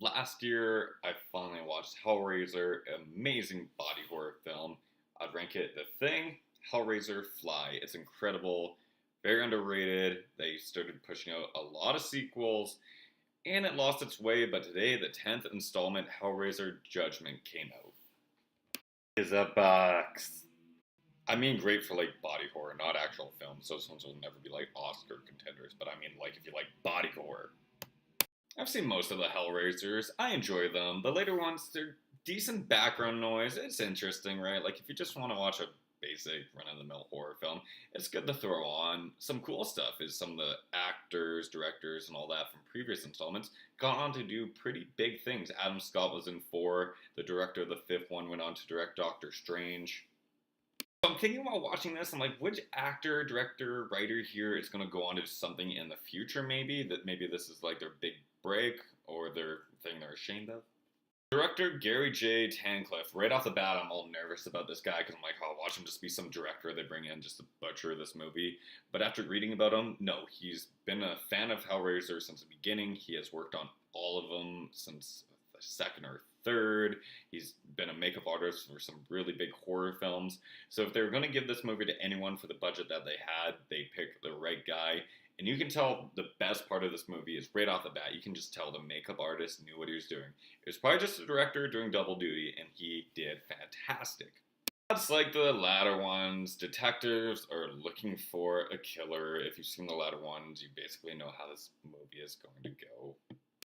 Last year, I finally watched Hellraiser, amazing body horror film. I'd rank it The Thing, Hellraiser, Fly. It's incredible, very underrated. They started pushing out a lot of sequels, and it lost its way, but today, the 10th installment, Hellraiser Judgment, came out. Is a box. I mean, great for like body horror, not actual films. Those ones will never be like Oscar contenders, but I mean, like, if you like body horror. I've seen most of the Hellraisers. I enjoy them. The later ones, they're decent background noise. It's interesting, right? Like, if you just want to watch a basic run-of-the-mill horror film, it's good to throw on. Some cool stuff is some of the actors, directors, and all that from previous installments got on to do pretty big things. Adam Scott was in 4. The director of the 5th one went on to direct Doctor Strange. So I'm thinking about watching this. I'm like, which actor, director, writer here is going to go on to do something in the future, maybe? That maybe this is like their big break or their thing they're ashamed of. Director Gary J. Tancliffe. Right off the bat, I'm all nervous about this guy because I'm like, oh, watch him just be some director they bring in just to butcher this movie. But after reading about him, no, he's been a fan of Hellraiser since the beginning. He has worked on all of them since the second or third. He's been a makeup artist for some really big horror films. So if they were going to give this movie to anyone for the budget that they had, they picked the right guy. And you can tell the best part of this movie is right off the bat. You can just tell the makeup artist knew what he was doing. It was probably just a director doing double duty, and he did fantastic. That's like the latter ones. Detectives are looking for a killer. If you've seen the latter ones, you basically know how this movie is going to go.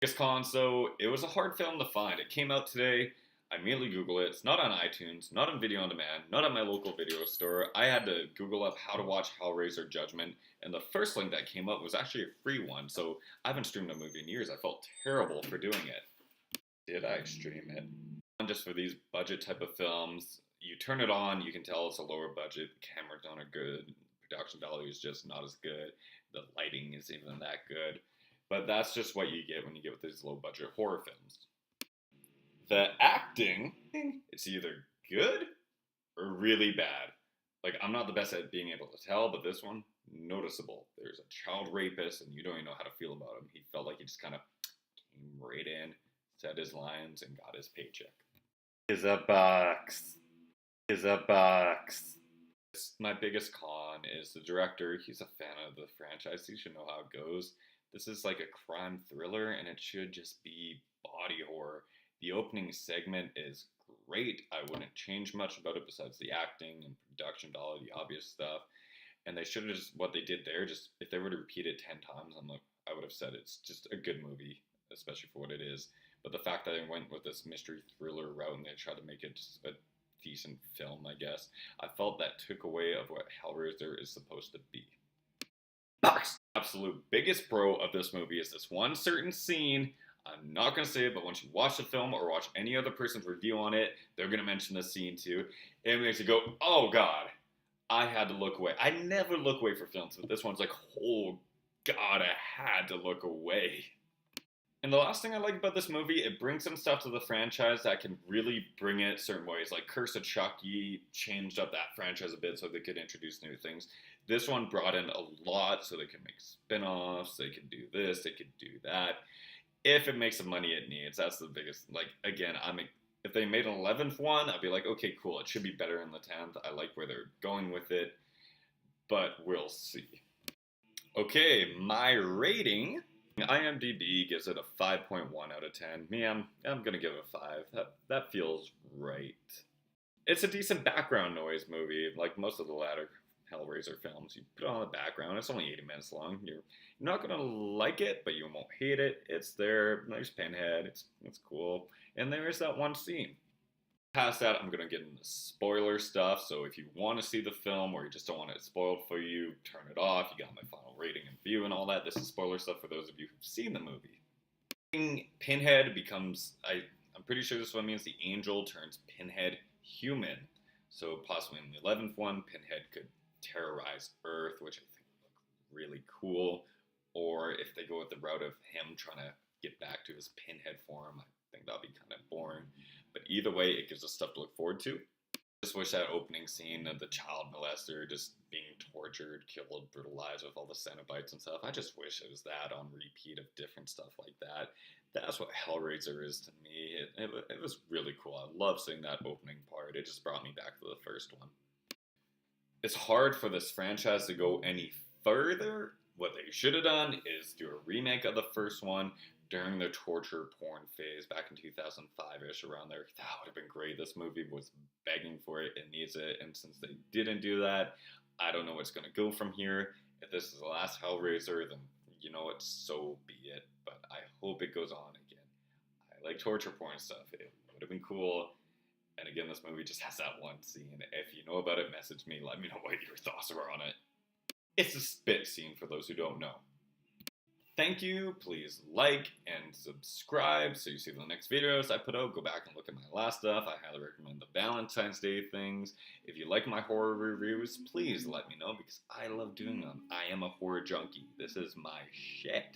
Biggest con, so it was a hard film to find. It came out today. I immediately Google it. It's not on iTunes, not on Video On Demand, not at my local video store. I had to Google up how to watch Hellraiser Judgment, and the first link that came up was actually a free one, so I haven't streamed a movie in years. I felt terrible for doing it. Did I stream it? Just for these budget type of films, you turn it on, you can tell it's a lower budget. The cameras don't are good. Production value is just not as good. The lighting isn't even that good. But that's just what you get when you get with these low budget horror films. The acting, it's either good or really bad. Like, I'm not the best at being able to tell, but this one, noticeable. There's a child rapist, and you don't even know how to feel about him. He felt like he just kind of came right in, said his lines, and got his paycheck. Is a box. Is a box. My biggest con is the director. He's a fan of the franchise. He should know how it goes. This is like a crime thriller, and it should just be body horror. The opening segment is great. I wouldn't change much about it besides the acting and production value, the obvious stuff. And they should have just, what they did there, just, if they were to repeat it 10 times, I would have said it's just a good movie, especially for what it is. But the fact that they went with this mystery thriller route and they tried to make it just a decent film, I guess, I felt that took away of what Hellraiser is supposed to be. Box! Absolute biggest pro of this movie is this one certain scene. I'm not going to say it, but once you watch the film or watch any other person's review on it, they're going to mention this scene too. It makes you go, oh God, I had to look away. I never look away for films, but this one's like, oh God, I had to look away. And the last thing I like about this movie, it brings some stuff to the franchise that can really bring it certain ways. Like Curse of Chucky changed up that franchise a bit so they could introduce new things. This one brought in a lot so they can make spin-offs, they can do this, they can do that. If it makes the money it needs, that's the biggest. Like, again, if they made an 11th one, I'd be like, okay, cool, it should be better in the 10th. I like where they're going with it, but we'll see. Okay, my rating. IMDb gives it a 5.1 out of 10. Me, I'm gonna give it a 5. That feels right. It's a decent background noise movie, like most of the latter Hellraiser films. You put it on the background. It's only 80 minutes long. You're not gonna like it, but you won't hate it. It's there. Nice pinhead. It's cool. And there's that one scene. Past that, I'm gonna get into spoiler stuff. So if you want to see the film or you just don't want it spoiled for you, turn it off. You got my final rating and view and all that. This is spoiler stuff for those of you who've seen the movie. Pinhead becomes. I'm pretty sure this one means the angel turns Pinhead human. So possibly in the 11th one, Pinhead could terrorize Earth, which I think would look really cool. Or if they go with the route of him trying to get back to his Pinhead form, I think that'll be kind of boring. But either way, it gives us stuff to look forward to. I just wish that opening scene of the child molester just being tortured, killed, brutalized with all the Cenobites and stuff. I just wish it was that on repeat of different stuff like that. That's what Hellraiser is to me. It was really cool. I love seeing that opening part. It just brought me back to the first one. It's hard for this franchise to go any further. What they should have done is do a remake of the first one during the torture porn phase back in 2005-ish, around there. That would have been great. This movie was begging for it. It needs it. And since they didn't do that, I don't know what's going to go from here. If this is the last Hellraiser, then you know what, so be it. But I hope it goes on again. I like torture porn stuff. It would have been cool. And again, this movie just has that one scene. If you know about it, message me. Let me know what your thoughts are on it. It's a spit scene for those who don't know. Thank you. Please like and subscribe so you see the next videos I put out. Go back and look at my last stuff. I highly recommend the Valentine's Day things. If you like my horror reviews, please let me know because I love doing them. I am a horror junkie. This is my shit.